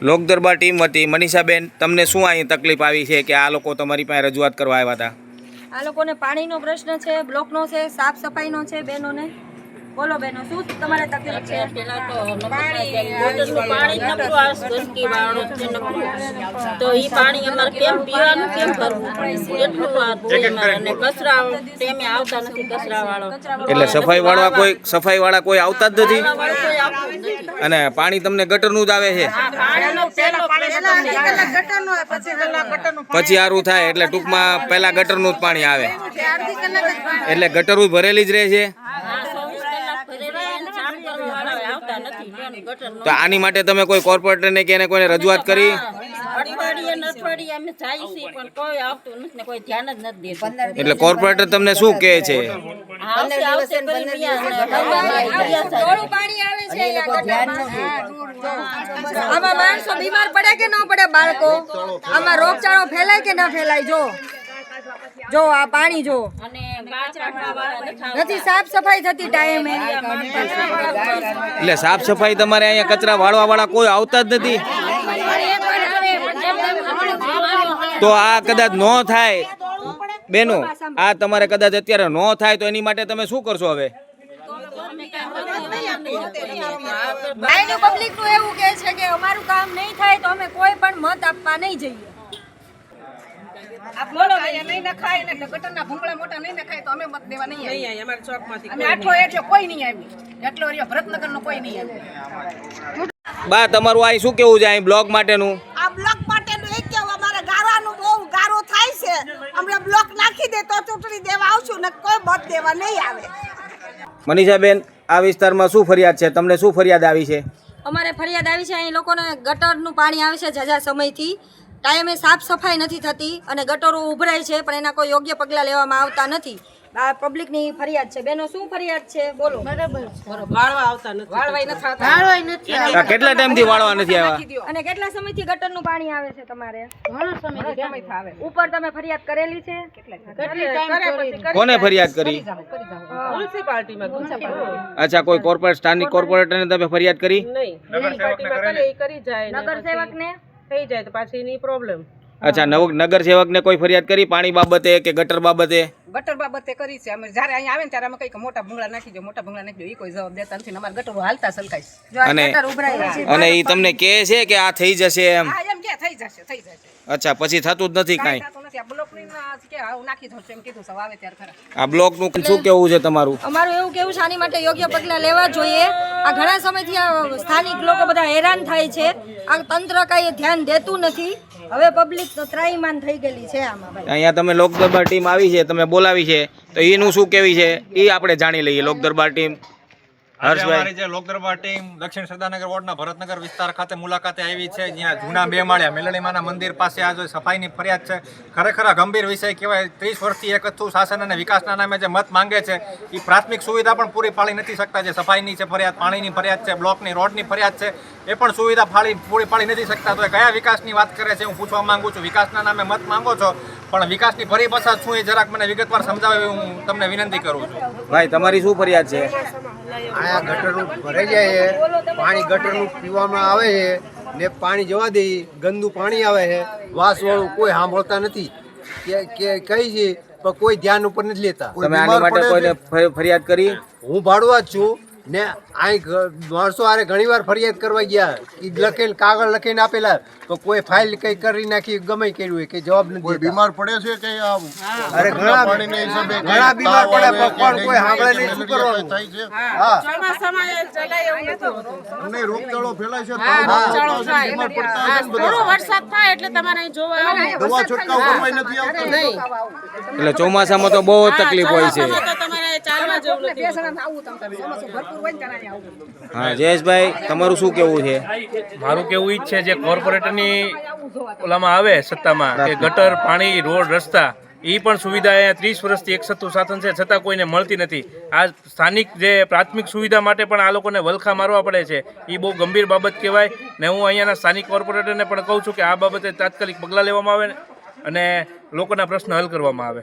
લોક દરબાર team વતી મનીષાબેન, તમને શું અહીં તકલીફ આવી છે કે આ લોકો તમારી પાસે રજૂઆત કરવા આવ્યા હતા? આ લોકોને પાણીનો પ્રશ્ન છે, બ્લોકનો છે, સાફ સફાઈનો છે. બહેનોને બોલો બેનો, શું તમારે તકલીફ છે? પાણી નબળું આવે, ગંદકી વાળું છે નબળું, તો ઈ પાણી અમારે કેમ પીવાનું, કેમ ભરવું, એટલું વાત છે અમારે. અને કચરા ટેમે આવતા નથી, કચરા વાળો એટલે સફાઈ વાળા કોઈ આવતા જ નથી કોઈ આવતું જ નથી. અને પાણી તમને ગટરનું જ આવે છે? પાણીનો પહેલો પ્રશ્ન પછી સારું થાય એટલે ટૂંકમાં પહેલા ગટરનું જ પાણી આવે, એટલે ગટરું ભરેલી જ રહે છે. તો આની માટે તમે કોઈ કોર્પોરેટરને કે કોઈને રજૂઆત કરી? અઠવાડિયે અમે જાય છીએ પણ કોઈ આવતું નથી ને કોઈ ધ્યાન જ નથી દેતું. એટલે કોર્પોરેટર તમને શું કહે છે? આવશે કરી થોડું પાણી આવે છે અહીંયા ગટરમાં. આમાં માણસો બીમાર પડે કે ન પડે? બાળકો આમાં રોગચાળો ફેલાય કે ના ફેલાય? જો આ પાણી જો અને બાચરા નથી સાફ સફાઈ થતી ટાઈમે. એટલે સાફ સફાઈ તમારે અહીંયા કચરા વાળવા વાળા કોઈ આવતા જ નથી? તો આ કદાચ ન થાય બેનો, આ તમારે કદાચ અત્યારે ન થાય તો એની માટે તમે શું કરશો હવે? અહીંનું પબ્લિકનું એવું કહે છે કે અમારું કામ નહીં થાય તો અમે કોઈ પણ મત આપવા નહીં જઈએ. બોલો નહીં નખાય ને ગટરના ભૂંગળા મોટા નહીં નખાય તો અમે મત દેવા નહીં આવીએ. અમારા ચોકમાંથી અમે આઠો એટલે કોઈ નહીં આવી, એટલો રહ્યો ભરતનગરનો કોઈ નહીં આવી. બા, તમારું આ શું કેવું છે અહીં બ્લોક માટેનું? આ બ્લોક માટેનું એક કેવું, અમારે ગારાનું બહુ ગારો થાય છે. અમને બ્લોક નાખી દે તો ચૂંટણી દેવા આવશું ને કોઈ મત દેવા નહીં આવે. મનીષાબેન, આ વિસ્તારમાં શું ફરિયાદ છે? તમને શું ફરિયાદ આવી છે? અમારે ફરિયાદ આવી છે અહીં લોકોને ગટરનું પાણી આવે છે ઝાઝા સમયથી, ટાઈમે સાફ સફાઈ નથી થતી અને ગટરો ઉભરાય છે પણ એના કોઈ યોગ્ય પગલાં લેવામાં આવતા નથી. આ પબ્લિકની ફરિયાદ છે. બેનો શું ફરિયાદ છે બોલો? કેટલા ટાઈમથી વાળવા નથી આવ્યા અને કેટલા સમયથી ગટરનું પાણી આવે છે તમારે? ઉપર તમે ફરિયાદ કરેલી છે? કોને ફરિયાદ કરી? અચ્છા, કોઈ સ્થાનિક કોર્પોરેટરને તમે ફરિયાદ કરી? નગરસેવકને થઈ જાય તો પાછી એની પ્રોબ્લેમ. અચ્છા, નગર સેવકને કોઈ ફરિયાદ કરી પાણી બાબતે કે ગટર બાબતે? ગટર બાબતે કરી છે. અમે જ્યારે અહીંયા આવે ને ત્યારે અમે કઈક મોટા ભૂંગળા નાખી દો, મોટા ભૂંગળા નાખી દો, એ કોઈ જવાબ દેતા નથી. અમારા ગટરો હાલતા સલકાય છે. અને એ તમને કહે છે કે આ થઈ જશે એમ? હા, એમ કે થઈ જશે, થઈ જશે. અચ્છા, પછી થતું જ નથી કાંઈ? થતું નથી. આ બ્લોકની કે આવું નાખી દો એમ કીધું, સવારે આવે ત્યારે ખરા. આ બ્લોકનું શું કેવું છે તમારું? અમારું એવું કેવું છે આની માટે યોગ્ય પગલાં લેવા જોઈએ. આ ઘણા સમયથી આ સ્થાનિક લોકો બધા હેરાન થાય છે. આ તંત્ર કાંઈ ધ્યાન દેતું નથી. હવે પબ્લિક તો ત્રાહીમાન થઈ ગયેલી છે આમાં. અહીંયા તમે લોક દરબાર ટીમ આવી છે, તમે બોલાવી છે, તો એનું શું કેવી છે એ આપણે જાણી લઈએ. લોક દરબાર ટીમ અમારી જે લોક દરબાર ટીમ દક્ષિણ સરદારનગર વોર્ડના ભરતનગર વિસ્તાર ખાતે મુલાકાતે આવી છે. જ્યાં જૂના બે માળિયા મેલડીમાના મંદિર પાસે આ જો સફાઈની ફરિયાદ છે, ખરેખર ગંભીર વિષય કહેવાય. 30 વર્ષથી એક હતું શાસન અને વિકાસના નામે જે મત માંગે છે એ પ્રાથમિક સુવિધા પણ પૂરી પાડી નથી શકતા. જે સફાઈની છે ફરિયાદ, પાણીની ફરિયાદ છે, બ્લોકની રોડની ફરિયાદ છે, એ પણ સુવિધા પૂરી પાડી નથી શકતા. તો એ કયા વિકાસની વાત કરે છે હું પૂછવા માંગુ છું. વિકાસના નામે મત માંગો છો પણ વિકાસની પરિભાષા શું એ જરાક મને વિગતવાર સમજાવે હું તમને વિનંતી કરું છું. ભાઈ, તમારી શું ફરિયાદ છે? અહીંયા ગટરનું ભરાઈ જાય છે, પાણી ગટરનું પીવામાં આવે છે ને પાણી જવા દે, ગંદુ પાણી આવે છે, વાસવાળું કોઈ સાંભળતા નથી કે કઈ છે પણ કોઈ ધ્યાન ઉપર નથી લેતા. તમે આની માટે કોઈને ફરિયાદ કરી? હું ભાડવા જ છું ને અહીં માણસો આરે ઘણી વાર ફરિયાદ કરવા ગયા, એ લખેલ કાગળ લખીને આપેલા તો કોઈ ફાઇલ કઈ કરી નાખી, ગમે કર્યું હોય કે જવાબ નથી. કોઈ બીમાર પડે છે કે અરે ઘણા બીમાર પડે પણ કોઈ સાંભળે નહીં, શું કરવાનું? હા, ચોમાસામાં ચલાય એવું નથી હોતું. અમને રોગચાળો ફેલાય છે, રોગચાળો થાય. બીમાર પડતા હશે ને થોડો બધા. વરસાદ થાય એટલે તમારે અહીં જોવા આવવું. દવા છંટકાવ કરવા નથી આવતો. એટલે ચોમાસામાં તો બહુ તકલીફ હોય છે. તો તમારે ચાલવા જેવું નથી. હા, જયેશભાઈ, તમારું શું કેવું છે? મારું કેવું ઈ જ છે, જે કોર્પોરેટરની ઓલામાં આવે સત્તામાં કે ગટર, પાણી, રોડ, રસ્તા, એ પણ સુવિધા અહીંયા 30 વર્ષથી એક સત્તું શાસન છે છતાં કોઈને મળતી નથી. આ સ્થાનિક જે પ્રાથમિક સુવિધા માટે પણ આ લોકોને વલખા મારવા પડે છે. એ બહુ ગંભીર બાબત કહેવાય ને હું અહીંયાના સ્થાનિક કોર્પોરેટરને પણ કહું છું કે આ બાબતે તાત્કાલિક પગલાં લેવામાં આવે અને લોકોના પ્રશ્ન હલ કરવામાં આવે.